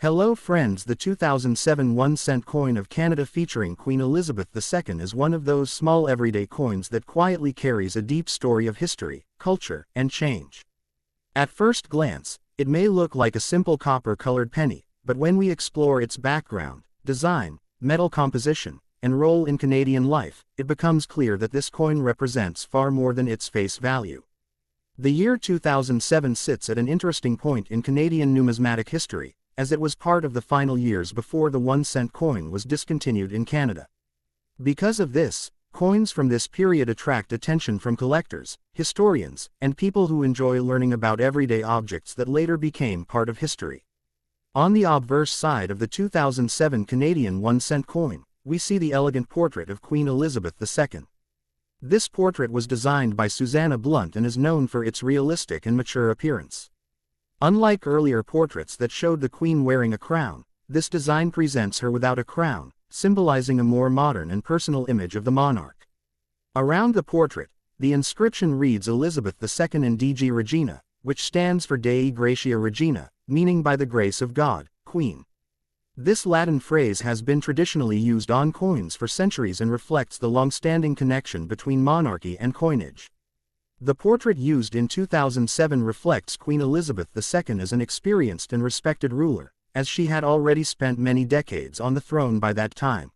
Hello friends, the 2007 1-cent coin of Canada featuring Queen Elizabeth II is one of those small everyday coins that quietly carries a deep story of history, culture, and change. At first glance, it may look like a simple copper-colored penny, but when we explore its background, design, metal composition, and role in Canadian life, it becomes clear that this coin represents far more than its face value. The year 2007 sits at an interesting point in Canadian numismatic history, as it was part of the final years before the 1-cent coin was discontinued in Canada. Because of this, coins from this period attract attention from collectors, historians, and people who enjoy learning about everyday objects that later became part of history. On the obverse side of the 2007 Canadian 1-cent coin, we see the elegant portrait of Queen Elizabeth II. This portrait was designed by Susanna Blunt and is known for its realistic and mature appearance. Unlike earlier portraits that showed the Queen wearing a crown, this design presents her without a crown, symbolizing a more modern and personal image of the monarch. Around the portrait, the inscription reads Elizabeth II and DG Regina, which stands for Dei Gratia Regina, meaning by the grace of God, Queen. This Latin phrase has been traditionally used on coins for centuries and reflects the long-standing connection between monarchy and coinage. The portrait used in 2007 reflects Queen Elizabeth II as an experienced and respected ruler, as she had already spent many decades on the throne by that time.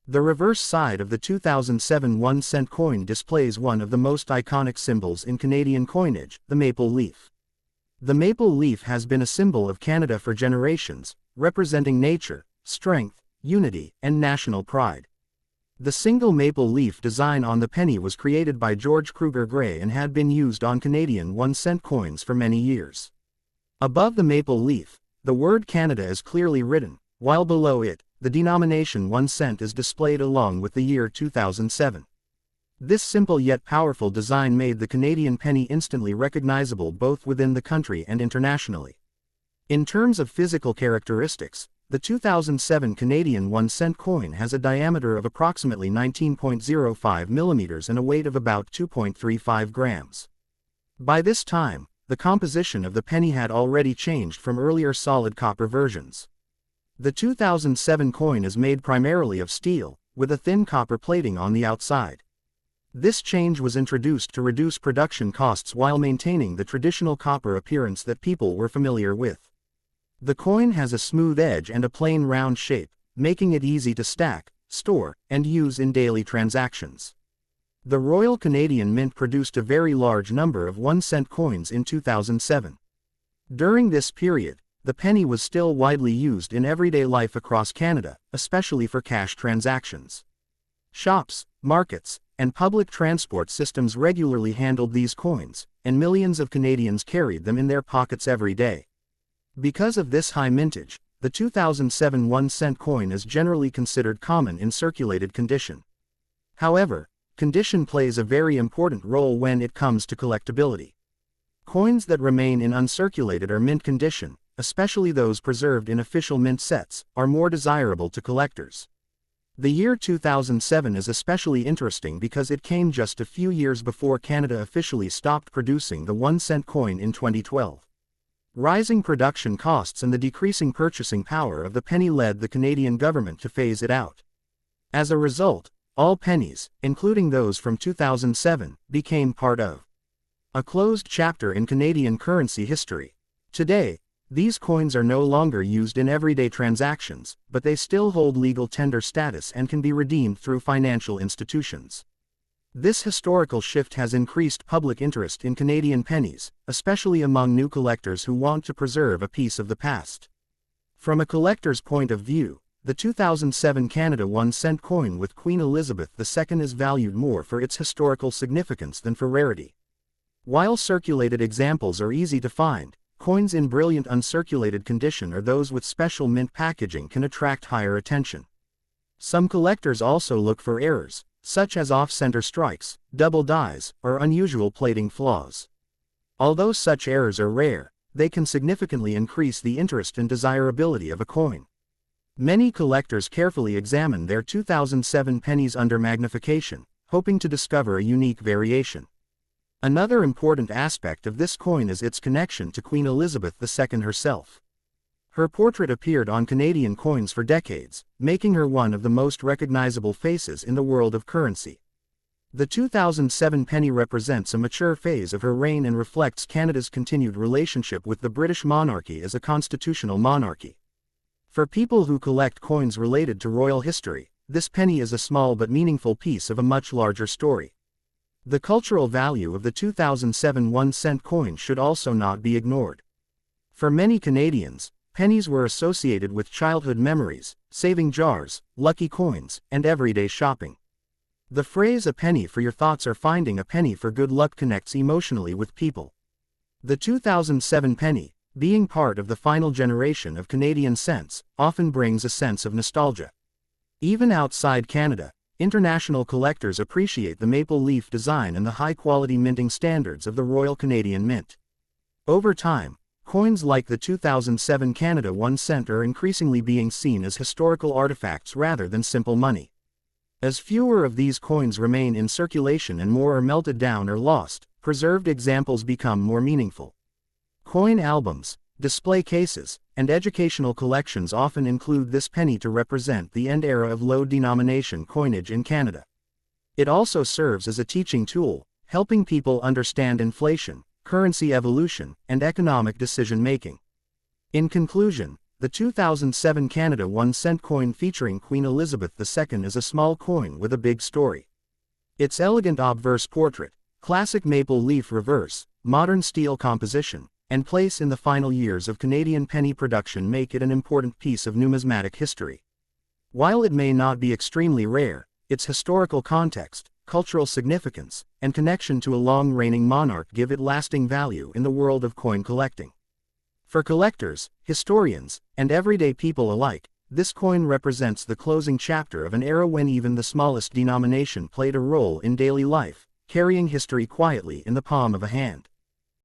The reverse side of the 2007 1-cent coin displays one of the most iconic symbols in Canadian coinage, the maple leaf. The maple leaf has been a symbol of Canada for generations, representing nature, strength, unity, and national pride. The single maple leaf design on the penny was created by George Kruger Gray and had been used on Canadian 1-cent coins for many years. Above the maple leaf, the word Canada is clearly written, while below it, the denomination 1 cent is displayed along with the year 2007. This simple yet powerful design made the Canadian penny instantly recognizable both within the country and internationally. In terms of physical characteristics, the 2007 Canadian 1-cent coin has a diameter of approximately 19.05 mm and a weight of about 2.35 grams. By this time, the composition of the penny had already changed from earlier solid copper versions. The 2007 coin is made primarily of steel, with a thin copper plating on the outside. This change was introduced to reduce production costs while maintaining the traditional copper appearance that people were familiar with. The coin has a smooth edge and a plain round shape, making it easy to stack, store, and use in daily transactions. The Royal Canadian Mint produced a very large number of 1-cent coins in 2007. During this period, the penny was still widely used in everyday life across Canada, especially for cash transactions. Shops, markets, and public transport systems regularly handled these coins, and millions of Canadians carried them in their pockets every day. Because of this high mintage, the 2007 1-cent coin is generally considered common in circulated condition. However, condition plays a very important role when it comes to collectability. Coins that remain in uncirculated or mint condition, especially those preserved in official mint sets, are more desirable to collectors. The year 2007 is especially interesting because it came just a few years before Canada officially stopped producing the 1-cent coin in 2012. Rising production costs and the decreasing purchasing power of the penny led the Canadian government to phase it out. As a result, all pennies, including those from 2007, became part of a closed chapter in Canadian currency history. Today, these coins are no longer used in everyday transactions, but they still hold legal tender status and can be redeemed through financial institutions. This historical shift has increased public interest in Canadian pennies, especially among new collectors who want to preserve a piece of the past. From a collector's point of view, the 2007 Canada 1-cent coin with Queen Elizabeth II is valued more for its historical significance than for rarity. While circulated examples are easy to find, coins in brilliant uncirculated condition or those with special mint packaging can attract higher attention. Some collectors also look for errors, such as off-center strikes, double dies, or unusual plating flaws. Although such errors are rare, they can significantly increase the interest and desirability of a coin. Many collectors carefully examine their 2007 pennies under magnification, hoping to discover a unique variation. Another important aspect of this coin is its connection to Queen Elizabeth II herself. Her portrait appeared on Canadian coins for decades, making her one of the most recognizable faces in the world of currency. The 2007 penny represents a mature phase of her reign and reflects Canada's continued relationship with the British monarchy as a constitutional monarchy. For people who collect coins related to royal history, this penny is a small but meaningful piece of a much larger story. The cultural value of the 2007 1-cent coin should also not be ignored. For many Canadians, pennies were associated with childhood memories, saving jars, lucky coins, and everyday shopping. The phrase "a penny for your thoughts" or "finding a penny for good luck" connects emotionally with people. The 2007 penny, being part of the final generation of Canadian cents, often brings a sense of nostalgia. Even outside Canada, international collectors appreciate the maple leaf design and the high-quality minting standards of the Royal Canadian Mint. Over time, coins like the 2007 Canada 1 cent are increasingly being seen as historical artifacts rather than simple money. As fewer of these coins remain in circulation and more are melted down or lost, preserved examples become more meaningful. Coin albums, display cases, and educational collections often include this penny to represent the end era of low-denomination coinage in Canada. It also serves as a teaching tool, helping people understand inflation, currency evolution, and economic decision-making. In conclusion, the 2007 Canada 1 cent coin featuring Queen Elizabeth II is a small coin with a big story. Its elegant obverse portrait, classic maple leaf reverse, modern steel composition, and place in the final years of Canadian penny production make it an important piece of numismatic history. While it may not be extremely rare, its historical context, cultural significance, and connection to a long-reigning monarch give it lasting value in the world of coin collecting. For collectors, historians, and everyday people alike, this coin represents the closing chapter of an era when even the smallest denomination played a role in daily life, carrying history quietly in the palm of a hand.